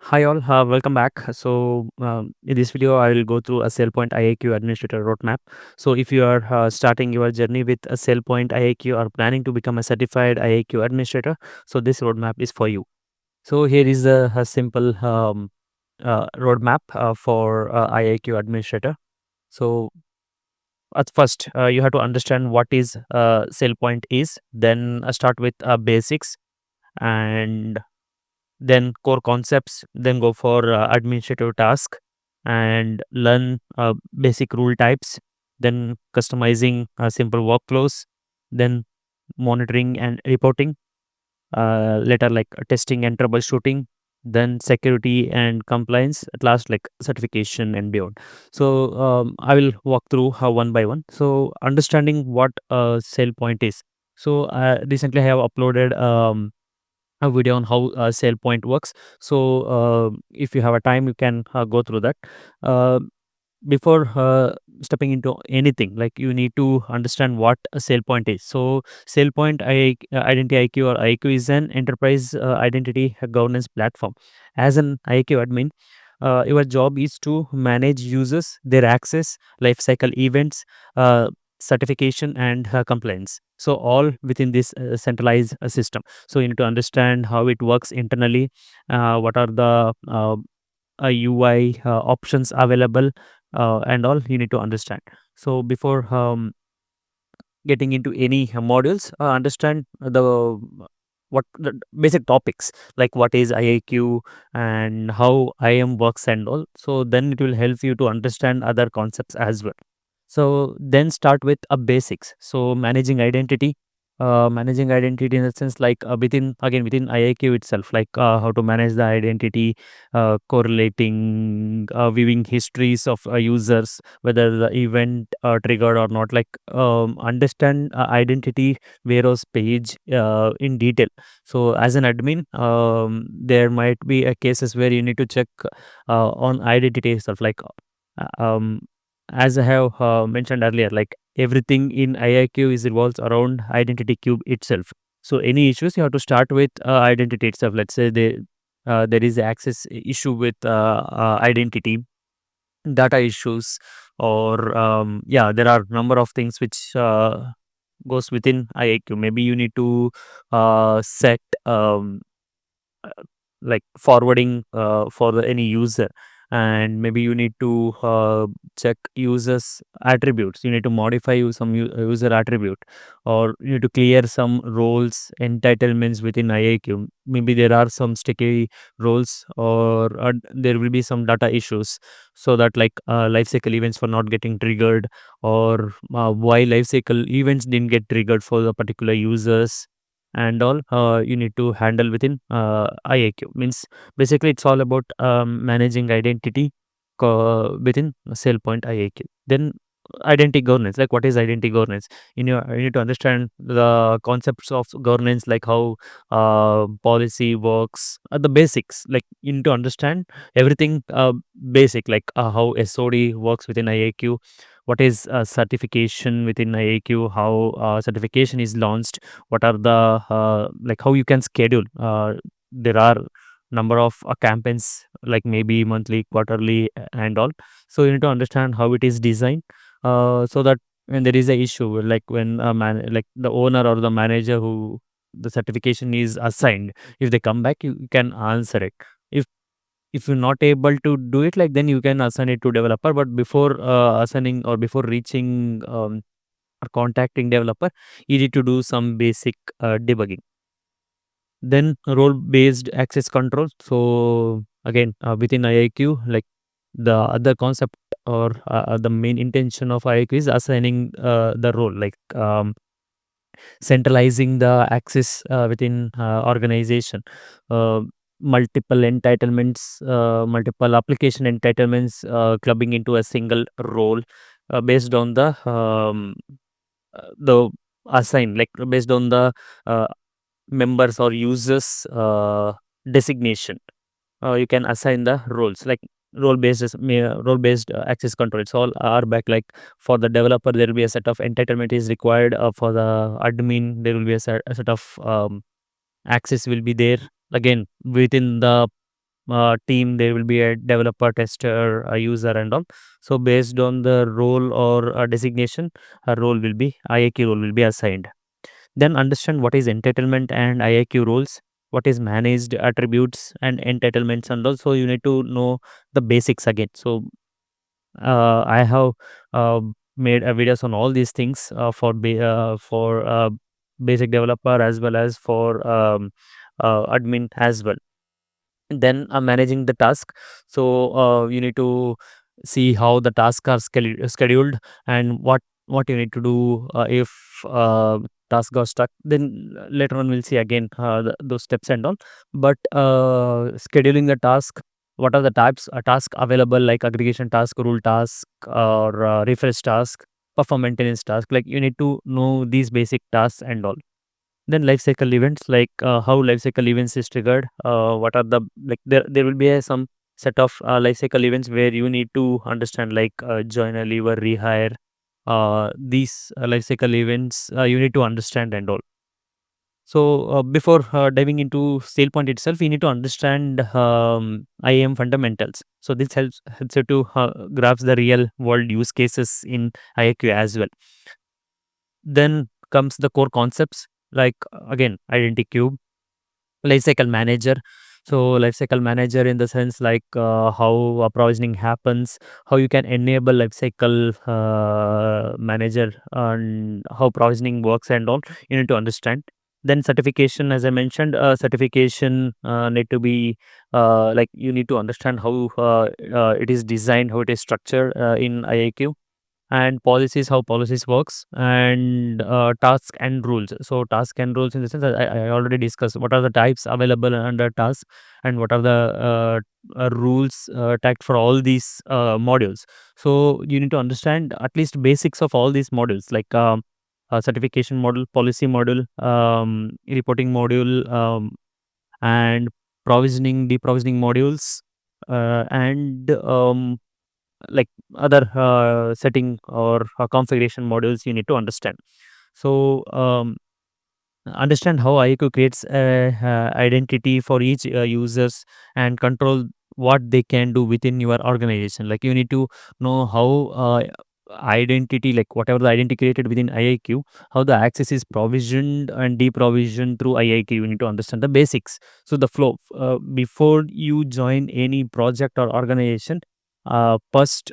Hi all, welcome back. In this video, I will go through a SailPoint IIQ administrator roadmap. So if you are starting your journey with a SailPoint IIQ or planning to become a certified IIQ administrator, so this roadmap is for you. So here is a simple roadmap for IIQ administrator. So at first, you have to understand what is SailPoint is. Then start with basics and then core concepts, then go for administrative task and learn basic rule types, then customizing simple workflows, then monitoring and reporting, later like testing and troubleshooting, then security and compliance, at last like certification and beyond. I will walk through how one by one. So understanding what sale point is. So recently I have uploaded a video on how SailPoint works. If you have a time, you can go through that. Uh, before stepping into anything, like you need to understand what a SailPoint is. So, SailPoint Identity IQ or IQ is an enterprise identity governance platform. As an IQ admin, your job is to manage users, their access, lifecycle events, certification, and compliance. So, all within this centralized system. So, you need to understand how it works internally, what are the UI options available, and all you need to understand. So, before getting into any modules, understand what the basic topics, like what is IAQ and how IAM works and all. So then it will help you to understand other concepts as well. So then start with a basics. So managing identity in the sense like within IAQ itself, like how to manage the identity, correlating, viewing histories of users, whether the event triggered or not, like understand identity warehouse page in detail. So as an admin, there might be cases where you need to check on identity itself, like um, as I have mentioned earlier, like everything in IIQ is revolves around identity cube itself. So any issues you have to start with identity itself. Let's say there is access issue with identity, data issues, or yeah, there are number of things which goes within IIQ. Maybe you need to set uh, like forwarding for any user, and maybe you need to check users attributes, you need to modify some user attribute, or you need to clear some roles entitlements within IAQ. Maybe there are some sticky roles, or there will be some data issues, so that like lifecycle events were not getting triggered, or why lifecycle events didn't get triggered for the particular users and all, you need to handle within IAQ. Means basically it's all about managing identity within SailPoint IAQ. Then identity governance, like what is identity governance? You need to understand the concepts of governance, like how policy works, the basics. Like you need to understand everything basic, like how SOD works within IAQ, what is certification within IAQ, how certification is launched, what are the like how you can schedule. There are number of campaigns, like maybe monthly, quarterly, and all. So you need to understand how it is designed, so that when there is a issue, like when a like the owner or the manager who the certification is assigned, if they come back, you can answer it. If you're not able to do it, like then you can assign it to developer. But before assigning or before reaching or contacting developer, you need to do some basic debugging. Then role based access control. So again, within IIQ, like the other concept, or the main intention of IIQ is assigning the role, like centralizing the access within organization, uh, multiple entitlements, multiple application entitlements clubbing into a single role, based on the assign, like based on the uh, members or users designation. You can assign the roles, like role based access control. It's all are back, like for the developer there will be a set of entitlement is required, for the admin there will be a set of access will be there. Again, within the team, there will be a developer, tester, a user, and all. So based on the role or designation, a role will be IAQ role will be assigned. Then understand what is entitlement and IAQ roles, what is managed attributes and entitlements, and also you need to know the basics again. So I have made videos on all these things for basic developer as well as for admin as well. Then managing the task. So you need to see how the tasks are scheduled, and what you need to do if task got stuck. Then later on we'll see again those steps and all. But scheduling the task, what are the types task available, like aggregation task, rule task, or refresh task, perform maintenance task. Like you need to know these basic tasks and all. Then life cycle events, like how life cycle events is triggered. What are the, like, there will be some set of life cycle events where you need to understand, like joiner, leaver, rehire. These life cycle events you need to understand and all. So before diving into SailPoint itself, you need to understand IAM fundamentals. So this helps you to grasp the real world use cases in IAQ as well. Then comes the core concepts, like again, identity cube, lifecycle manager. So lifecycle manager in the sense, like how provisioning happens, how you can enable lifecycle manager, and how provisioning works and all. You need to understand. Then certification, as I mentioned, certification need to be like you need to understand how it is designed, how it is structured in IAQ. And policies, how policies works. And task and rules. So task and rules in the sense, I already discussed what are the types available under task, and what are the rules tagged for all these modules. So you need to understand at least basics of all these modules, like certification module, policy module, reporting module, and provisioning, deprovisioning modules, and like other setting or configuration modules you need to understand. So understand how IQ creates a identity for each users, and control what they can do within your organization. Like you need to know how identity, like whatever the identity created within IIQ, how the access is provisioned and deprovisioned through IIQ. You need to understand the basics. So the flow, before you join any project or organization, first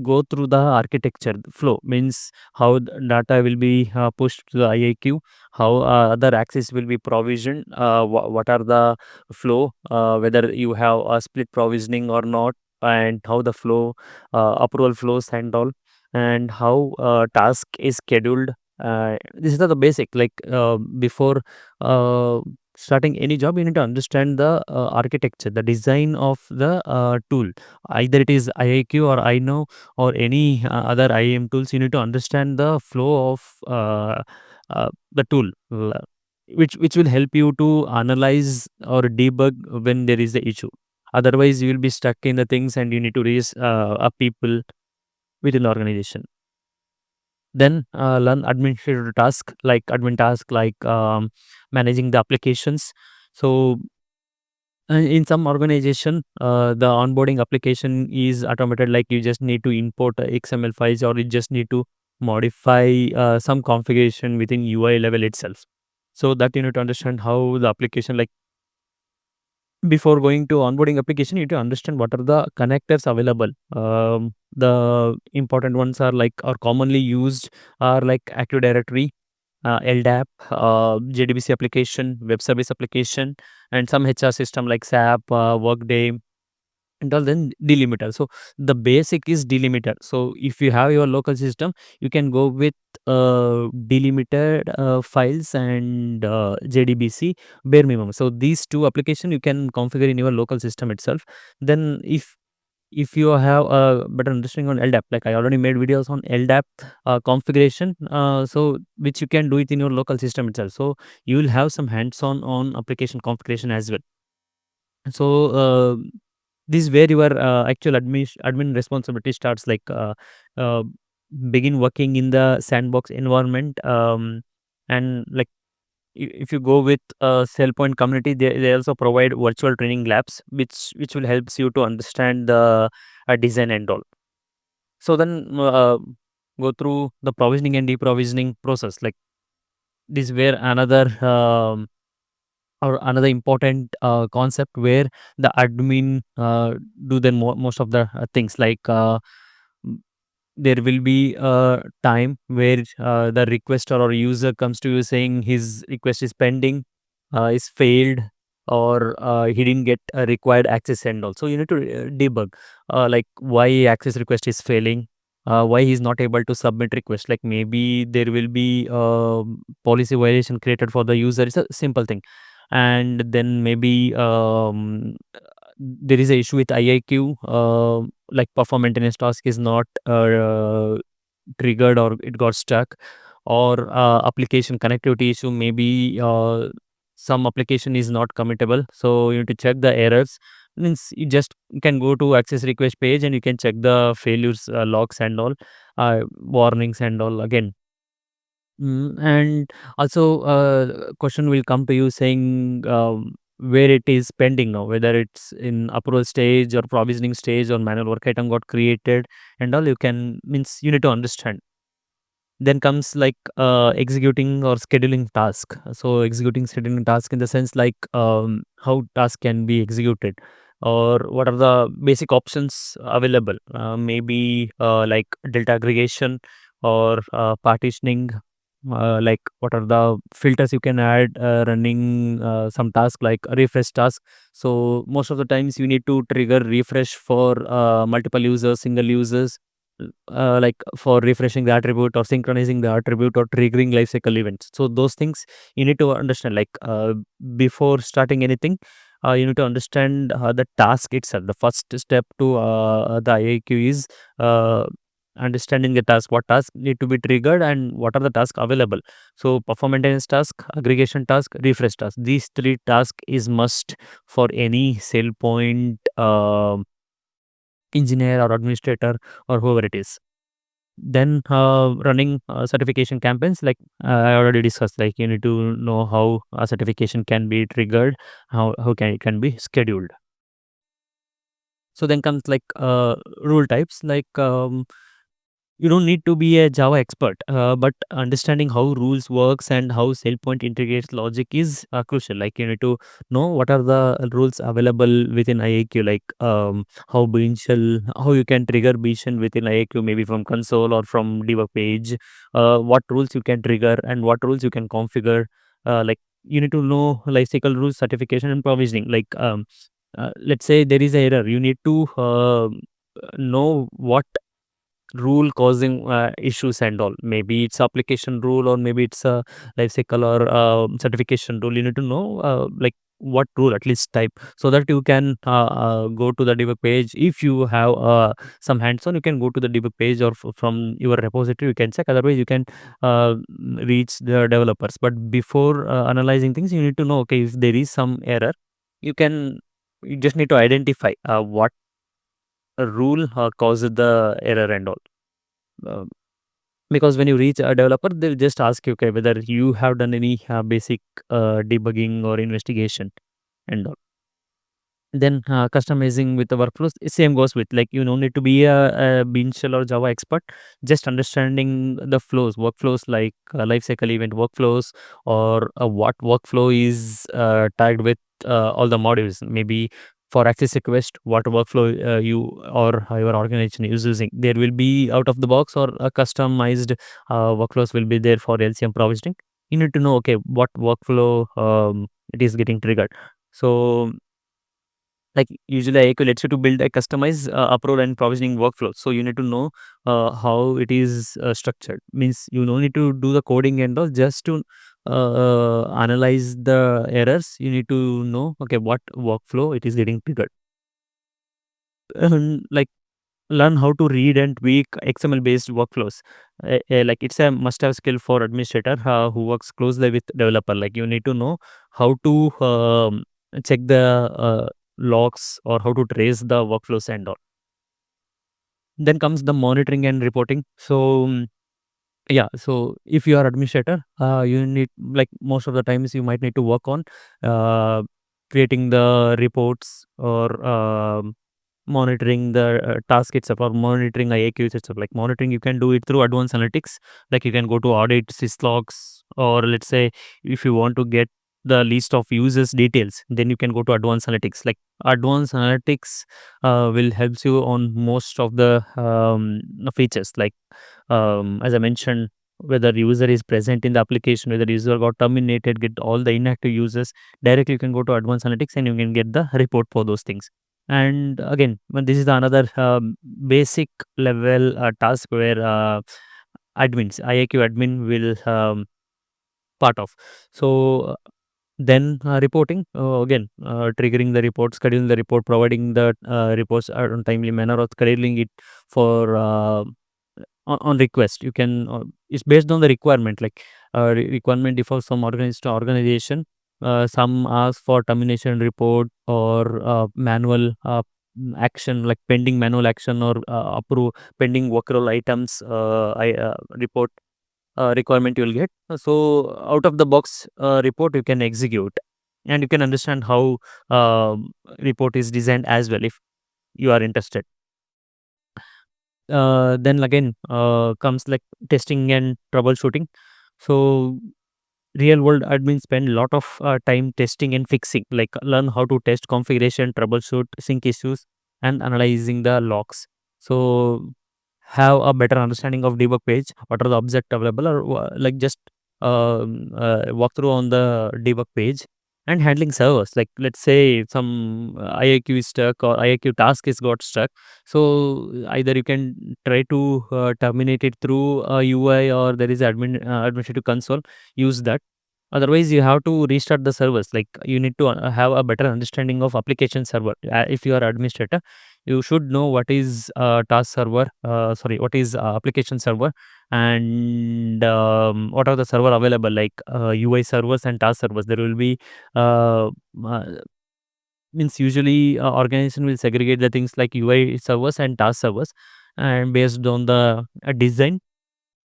go through the architecture. The flow means how the data will be pushed to the IIQ, how other access will be provisioned, what are the flow, whether you have a split provisioning or not, and how the flow approval flows and all, and how task is scheduled. This is the basic, like before starting any job, you need to understand the architecture, the design of the tool. Either it is IIQ or I know, or any other IAM tools. You need to understand the flow of the tool, which will help you to analyze or debug when there is the issue. Otherwise you will be stuck in the things, and you need to raise up people within the organization. Then learn administrative task, like admin task, like managing the applications. So in some organization, the onboarding application is automated, like you just need to import XML files, or you just need to modify some configuration within UI level itself. So that you need to understand how the application, like before going to onboarding application, you need to understand what are the connectors available. The important ones are, like, are commonly used, are like Active Directory, LDAP, JDBC application, web service application, and some HR system like SAP, Workday, and all. Then delimiter. So the basic is delimiter. So if you have your local system, you can go with delimited files and JDBC bare minimum. So these two application you can configure in your local system itself. Then if you have a better understanding on LDAP, like I already made videos on LDAP configuration, so which you can do it in your local system itself. So you will have some hands-on on application configuration as well. So this is where your actual admin responsibility starts, like uh, begin working in the sandbox environment, and like if you go with SailPoint community, they also provide virtual training labs, which will helps you to understand the design and all. So then go through the provisioning and deprovisioning process. Like this, where another or another important concept where the admin do then most of the things like there will be a time where the requester or user comes to you saying his request is pending, is failed, or he didn't get a required access and all. So you need to debug like why access request is failing, why he's not able to submit request. Like maybe there will be policy violation created for the user. It's a simple thing. And then maybe there is a issue with IIQ, like perform maintenance task is not triggered, or it got stuck, or application connectivity issue. Maybe some application is not committable, so you need to check the errors. Means you can go to access request page and you can check the failures logs and all, warnings and all again. And also, question will come to you saying where it is pending now, whether it's in approval stage or provisioning stage or manual work item got created and all. You can means you need to understand. Then comes like executing or scheduling task. So executing scheduling task in the sense like how task can be executed, or what are the basic options available. Maybe like delta aggregation or partitioning. Like what are the filters you can add running some task like a refresh task. So most of the times you need to trigger refresh for multiple users, single users, like for refreshing the attribute or synchronizing the attribute or triggering lifecycle events. So those things you need to understand. Like before starting anything, you need to understand the task itself. The first step to the IAQ is understanding the task. What task need to be triggered and what are the tasks available. So perform maintenance task, aggregation task, refresh task. These three tasks is must for any SailPoint engineer or administrator or whoever it is. Then running certification campaigns, like I already discussed, like you need to know how a certification can be triggered, how can it can be scheduled. So then comes like rule types, like you don't need to be a Java expert, but understanding how rules works and how SailPoint integrates logic is crucial. Like you need to know what are the rules available within IAQ, like how bean shell, how you can trigger bean shell within IAQ, maybe from console or from debug page. What rules you can trigger and what rules you can configure. Like you need to know lifecycle rules, certification, and provisioning. Like let's say there is a error, you need to know what rule causing issues and all. Maybe it's application rule or maybe it's a life cycle or certification rule. You need to know like what rule at least type, so that you can go to the debug page. If you have some hands on, you can go to the debug page, or from your repository you can check. Otherwise you can reach the developers. But before analyzing things, you need to know, okay, if there is some error, you just need to identify what rule causes the error and all. Uh, because when you reach a developer, they'll just ask you, okay, whether you have done any basic debugging or investigation and all. Then customizing with the workflows, same goes with, like, you don't need to be a bean shell or Java expert. Just understanding the flows, workflows, like lifecycle event workflows, or what workflow is tagged with all the modules. Maybe for access request, what workflow you or your organization is using. There will be out of the box or a customized workflows will be there for LCM provisioning. You need to know, okay, what workflow it is getting triggered. So like usually IAQ lets you to build a customized approval and provisioning workflow. So you need to know how it is structured. Means you don't need to do the coding and all, just to analyze the errors. You need to know, okay, what workflow it is getting triggered. Like learn how to read and tweak XML based workflows. Like it's a must have skill for administrator who works closely with developer. Like you need to know how to check the logs, or how to trace the workflows and all. Then comes the monitoring and reporting. So Yeah, so if you are administrator, you need, like, most of the times you might need to work on uh, creating the reports or monitoring the task itself, or monitoring IAQs itself. Like monitoring, you can do it through advanced analytics. Like you can go to audit syslogs, or let's say if you want to get the list of users details, then you can go to advanced analytics. Like advanced analytics will helps you on most of the features. Like as I mentioned, whether user is present in the application, whether user got terminated, get all the inactive users. Directly you can go to advanced analytics and you can get the report for those things. And again, when this is the another basic level task where admins, IAQ admin will part of. So then reporting, again, triggering the report, scheduling the report, providing the reports on timely manner, or scheduling it for on request. You can it's based on the requirement. Like requirement differs from organization to organization. Some ask for termination report or manual action, like pending manual action, or approve pending workload items report requirement you will get. So out of the box report you can execute, and you can understand how report is designed as well if you are interested. Then again comes like testing and troubleshooting. So real world admins spend a lot of time testing and fixing, like learn how to test configuration, troubleshoot sync issues, and analyzing the logs. So have a better understanding of debug page, what are the object available, or like just walk through on the debug page. And handling servers, like let's say some IAQ is stuck, or IAQ task is got stuck. So either you can try to terminate it through a UI, or there is administrative console, use that. Otherwise, you have to restart the servers. Like you need to have a better understanding of application server. If you are administrator, you should know what is task server. Sorry, what is application server, and what are the server available, like UI servers and task servers. There will be uh, uh, means usually organization will segregate the things like UI servers and task servers, and based on the design.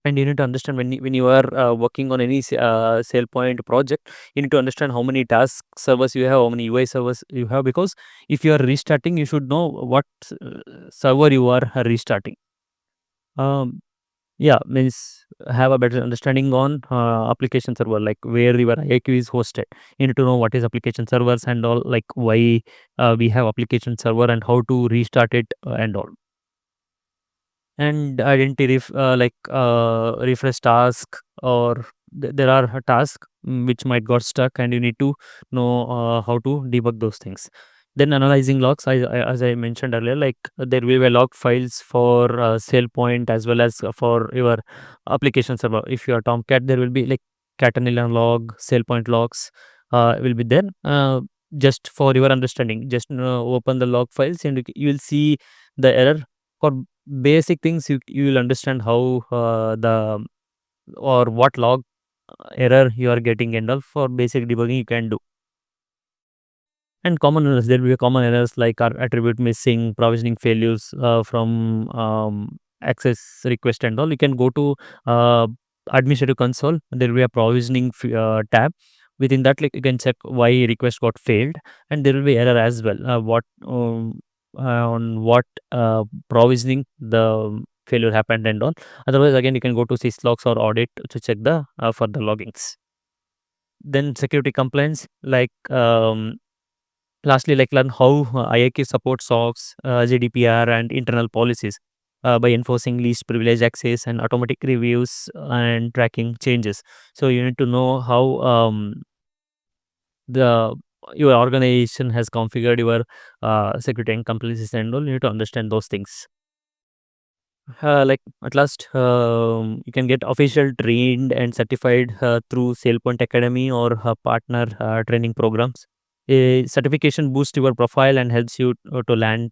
And you need to understand when you are working on any SailPoint project, you need to understand how many task servers you have, how many UI servers you have, because if you are restarting, you should know what server you are restarting. Um, yeah, means have a better understanding on application server, like where your IAQ is hosted. You need to know what is application servers and all, like why we have application server and how to restart it and all. And identity refresh task, or there are a task which might got stuck, and you need to know how to debug those things. Then analyzing logs, as I mentioned earlier, like there will be log files for SailPoint as well as for your application server. If you are Tomcat, there will be like Catanilla log, SailPoint logs will be there. Just for your understanding, just open the log files and you will see the error. For basic things, you will understand how the or what log error you are getting, and all for basic debugging you can do. And common errors, there will be common errors like our attribute missing, provisioning failures from access request and all. You can go to uh, administrative console. There will be a provisioning tab. Within that, like you can check why request got failed, and there will be error as well. What on what provisioning the failure happened and all. Otherwise, again, you can go to syslogs or audit to check the further loggings. Then security compliance, like lastly, like learn how IAQ supports SOX, GDPR, and internal policies by enforcing least privilege access and automatic reviews and tracking changes. So you need to know how the your organization has configured your security and compliance and all. You need to understand those things. Like at last, you can get official trained and certified through SailPoint Academy or partner training programs. A certification boosts your profile and helps you to land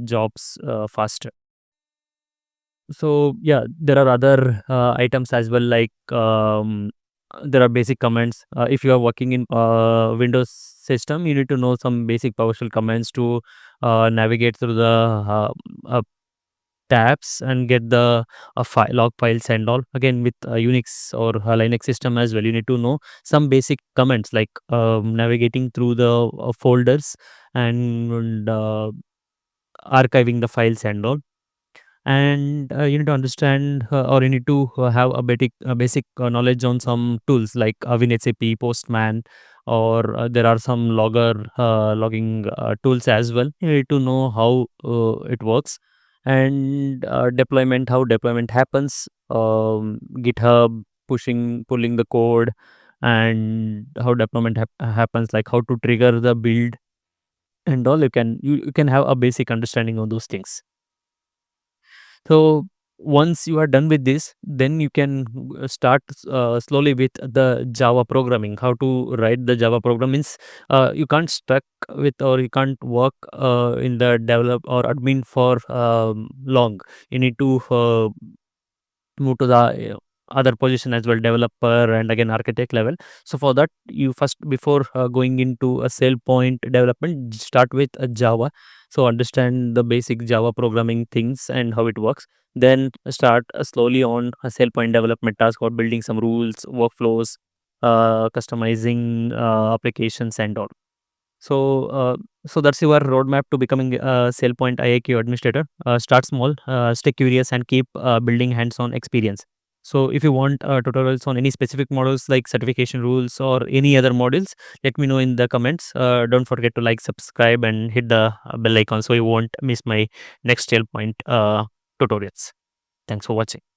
jobs faster. So yeah, there are other items as well, like there are basic commands. If you are working in Windows system, you need to know some basic PowerShell commands to navigate through the tabs and get the log files and all. Again, with Unix or Linux system as well, you need to know some basic commands like navigating through the folders and archiving the files and all. And you need to understand or you need to have a basic knowledge on some tools like WinSAP, Postman, or there are some logging tools as well. You need to know how it works, and deployment, how deployment happens, GitHub, pulling the code, and how deployment happens, like how to trigger the build and all. You can have a basic understanding of those things. So once you are done with this, then you can start slowly with the Java programming. How to write the Java program means you can't stuck with, or you can't work in the develop or admin for long. You need to move to the other position as well, developer and again architect level. So for that, you first, before going into a SailPoint development, start with a Java. So understand the basic Java programming things and how it works. Then start slowly on a SailPoint development task or building some rules, workflows, customizing applications and all. So, so that's your roadmap to becoming a SailPoint IIQ administrator. Start small, stay curious, and keep building hands-on experience. So, if you want tutorials on any specific models like certification rules or any other modules, let me know in the comments. Don't forget to like, subscribe, and hit the bell icon so you won't miss my next SailPoint tutorials. Thanks for watching.